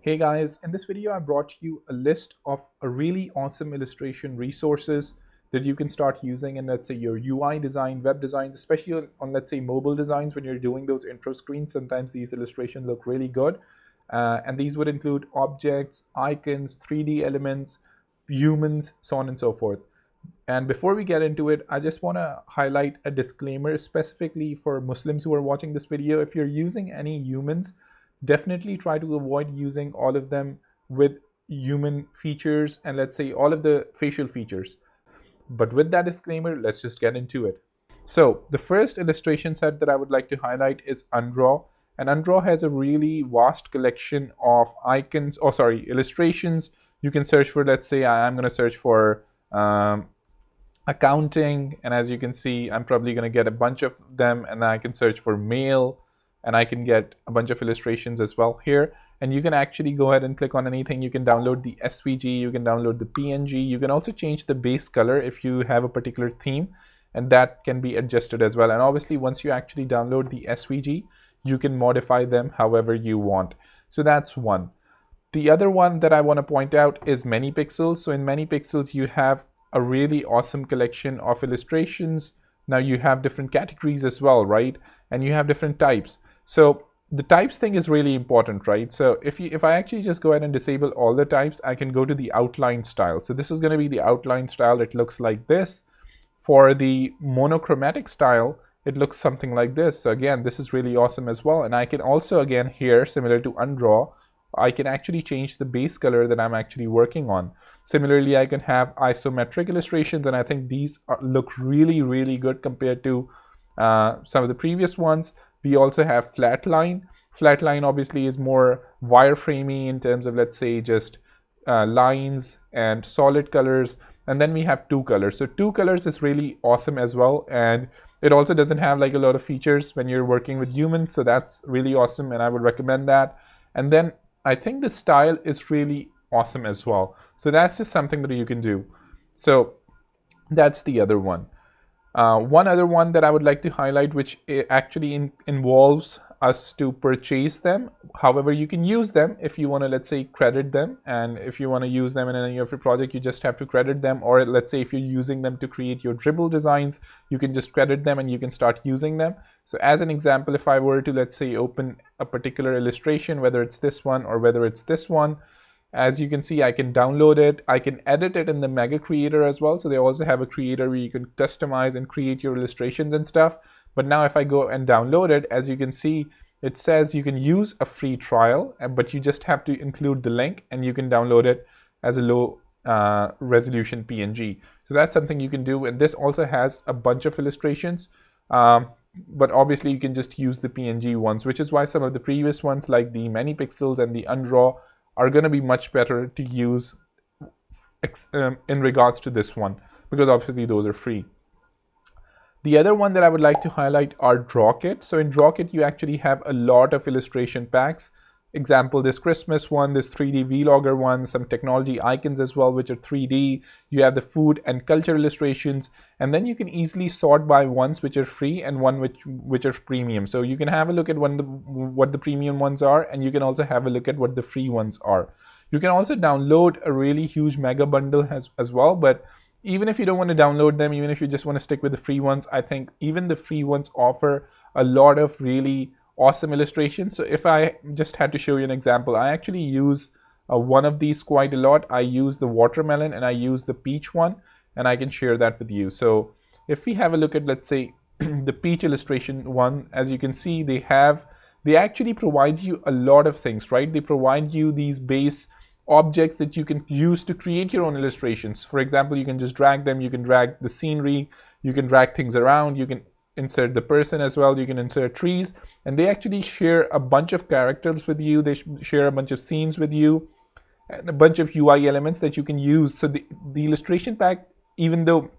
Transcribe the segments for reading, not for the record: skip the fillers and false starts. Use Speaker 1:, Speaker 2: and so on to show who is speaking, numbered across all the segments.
Speaker 1: Hey guys, in this video I brought you a list of a really awesome illustration resources that you can start using in, let's say, your UI design, web designs, especially on let's say mobile designs. When you're doing those intro screens, sometimes these illustrations look really good, and these would include objects, icons, 3D elements, humans, so on and so forth. And before we get into it, I just want to highlight a disclaimer specifically for Muslims who are watching this video. If you're using any humans, definitely try to avoid using all of them with human features and let's say all of the facial features. But with that disclaimer, let's just get into it. So the first illustration set that I would like to highlight is Undraw. And Undraw has a really vast collection of icons, illustrations. You can search for, let's say I'm going to search for accounting, and as you can see, I'm probably going to get a bunch of them, and I can search for mail, and I can get a bunch of illustrations as well here. And you can actually go ahead and click on anything. You can download the SVG, you can download the PNG, you can also change the base color if you have a particular theme, and that can be adjusted as well. And obviously once you actually download the SVG, you can modify them however you want. So that's one. The other one that I want to point out is manypixels. So in manypixels you have a really awesome collection of illustrations. Now you have different categories as well, right? And you have different types. So the types thing is really important, right? So if I actually just go ahead and disable all the types, I can go to the outline style. So this is going to be the outline style. It looks like this. For the monochromatic style, it looks something like this. So again, this is really awesome as well. And I can also, again here, similar to Undraw, I can actually change the base color that I'm actually working on. Similarly, I can have isometric illustrations, and I think these look really, really good compared to some of the previous ones. We also have flatline. Flatline obviously is more wireframey in terms of, let's say, just lines and solid colors. And then we have two colors. So two colors is really awesome as well. And it also doesn't have like a lot of features when you're working with humans. So that's really awesome, and I would recommend that. And then I think the style is really awesome as well. So that's just something that you can do. So that's the other one. One other one that I would like to highlight, which actually involves us to purchase them. However, you can use them if you want to, let's say, credit them. And if you want to use them in any of your project, you just have to credit them. Or let's say if you're using them to create your dribble designs, you can just credit them and you can start using them. So as an example, if I were to, let's say, open a particular illustration, whether it's this one or whether it's this one, as you can see, I can download it. I can edit it in the Mega Creator as well. So they also have a creator where you can customize and create your illustrations and stuff. But now if I go and download it, as you can see, it says you can use a free trial, but you just have to include the link and you can download it as a low resolution PNG. So that's something you can do. And this also has a bunch of illustrations. But obviously you can just use the PNG ones, which is why some of the previous ones like the manypixels and the Undraw are going to be much better to use in regards to this one, because obviously those are free. The other one that I would like to highlight are Drawkit. So in Drawkit, you actually have a lot of illustration packs. Example, this Christmas one, this 3D vlogger one, some technology icons as well, which are 3D. You have the food and culture illustrations, and then you can easily sort by ones which are free and one which are premium. So you can have a look at what the premium ones are, and you can also have a look at what the free ones are. You can also download a really huge mega bundle as well, but even if you don't want to download them, even if you just want to stick with the free ones, I think even the free ones offer a lot of really awesome illustrations. So if I just had to show you an example, I actually use one of these quite a lot. I use the watermelon and I use the peach one, and I can share that with you. So if we have a look at, let's say, the peach illustration one, as you can see, they actually provide you a lot of things, right? They provide you these base objects that you can use to create your own illustrations. For example, you can just drag them, you can drag the scenery, you can drag things around, you can insert the person as well, you can insert trees, and they actually share a bunch of characters with you. They share a bunch of scenes with you and a bunch of UI elements that you can use. So the illustration pack, even though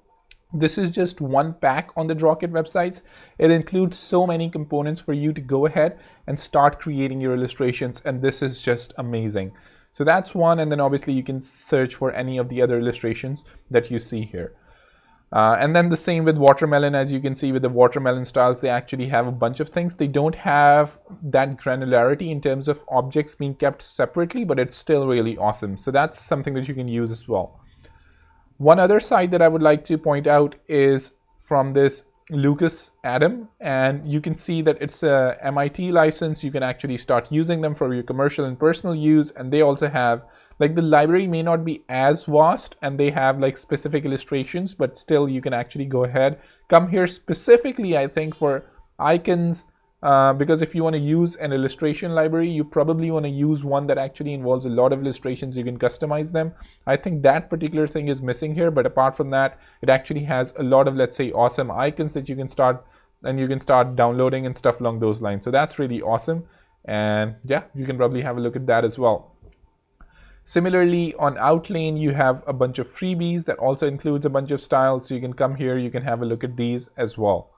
Speaker 1: this is just one pack on the Drawkit websites, it includes so many components for you to go ahead and start creating your illustrations, and this is just amazing. So that's one, and then obviously you can search for any of the other illustrations that you see here. And then the same with watermelon. As you can see with the watermelon styles, they actually have a bunch of things. They don't have that granularity in terms of objects being kept separately, but it's still really awesome. So that's something that you can use as well. One other site that I would like to point out is from this lukaszadam, and you can see that it's a MIT license. You can actually start using them for your commercial and personal use, and they also have, like, the library may not be as vast and they have like specific illustrations, but still you can actually go ahead, come here specifically, I think, for icons, because if you want to use an illustration library, you probably want to use one that actually involves a lot of illustrations. You can customize them. I think that particular thing is missing here, but apart from that, it actually has a lot of, let's say, awesome icons that you can start, and you can start downloading and stuff along those lines. So that's really awesome, and yeah, you can probably have a look at that as well. Similarly, on Outlane, you have a bunch of freebies that also includes a bunch of styles. So you can come here, you can have a look at these as well.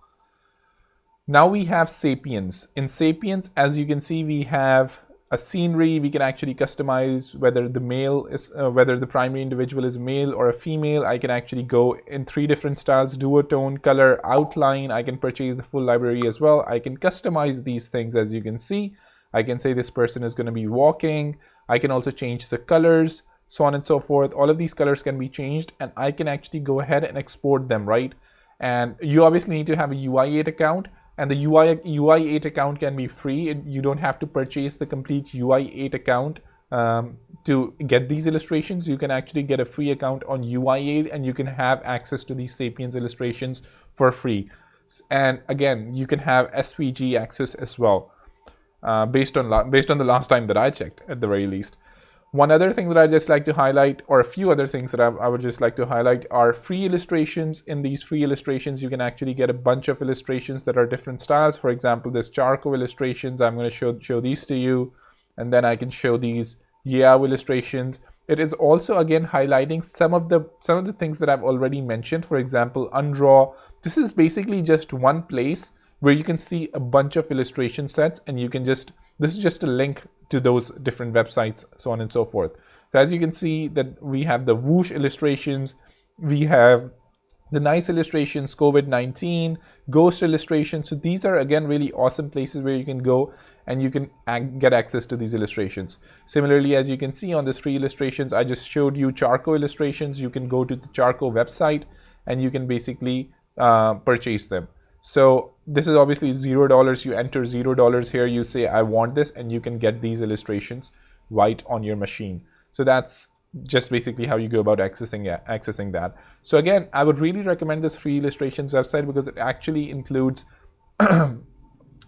Speaker 1: Now we have Sapiens. In Sapiens, as you can see, we have a scenery. We can actually customize whether the male is, whether the primary individual is male or a female. I can actually go in 3 different styles: duotone, color, outline. I can purchase the full library as well. I can customize these things, as you can see. I can say this person is going to be walking. I can also change the colors, so on and so forth. All of these colors can be changed, and I can actually go ahead and export them, right? And you obviously need to have a UI8 account, and the UI8 account can be free. You don't have to purchase the complete UI8 account to get these illustrations. You can actually get a free account on UI8, and you can have access to these Sapiens illustrations for free. And again, you can have SVG access as well. Based on the last time that I checked, at the very least. One other thing that I just like to highlight, or a few other things that I would just like to highlight, are free illustrations. In these free illustrations, you can actually get a bunch of illustrations that are different styles. For example, this charcoal illustrations, I'm going to show these to you, and then I can show these Yao illustrations. It is also again highlighting some of the things that I've already mentioned. For example, Undraw. This is basically just one place where you can see a bunch of illustration sets, and you can just, this is just a link to those different websites, so on and so forth. So as you can see that we have the whoosh illustrations, we have the nice illustrations, COVID-19, ghost illustrations. So these are again really awesome places where you can go and you can get access to these illustrations. Similarly, as you can see on this free illustrations, I just showed you charcoal illustrations. You can go to the charcoal website and you can basically purchase them. So this is obviously $0. You enter $0 here, you say I want this, and you can get these illustrations right on your machine. So that's just basically how you go about accessing that. So again, I would really recommend this free illustrations website because it actually includes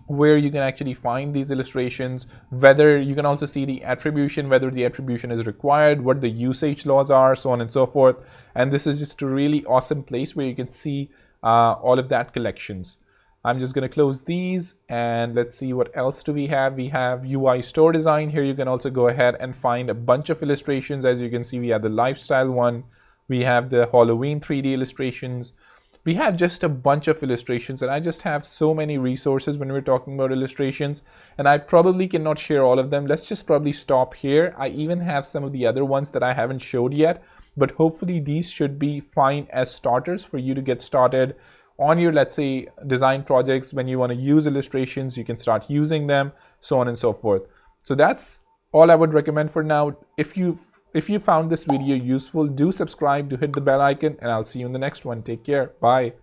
Speaker 1: where you can actually find these illustrations, whether you can also see the attribution, whether the attribution is required, what the usage laws are, so on and so forth. And this is just a really awesome place where you can see all of that collections. I'm just going to close these, and let's see what else do we have. We have UI store design. Here you can also go ahead and find a bunch of illustrations. As you can see, we have the lifestyle one, we have the Halloween 3D illustrations, we have just a bunch of illustrations, and I just have so many resources when we're talking about illustrations, and I probably cannot share all of them. Let's just probably stop here. I even have some of the other ones that I haven't showed yet, but hopefully these should be fine as starters for you to get started on your, let's say, design projects. When you want to use illustrations, you can start using them, so on and so forth. So that's all I would recommend for now. If you found this video useful, do subscribe, do hit the bell icon, and I'll see you in the next one. Take care. Bye.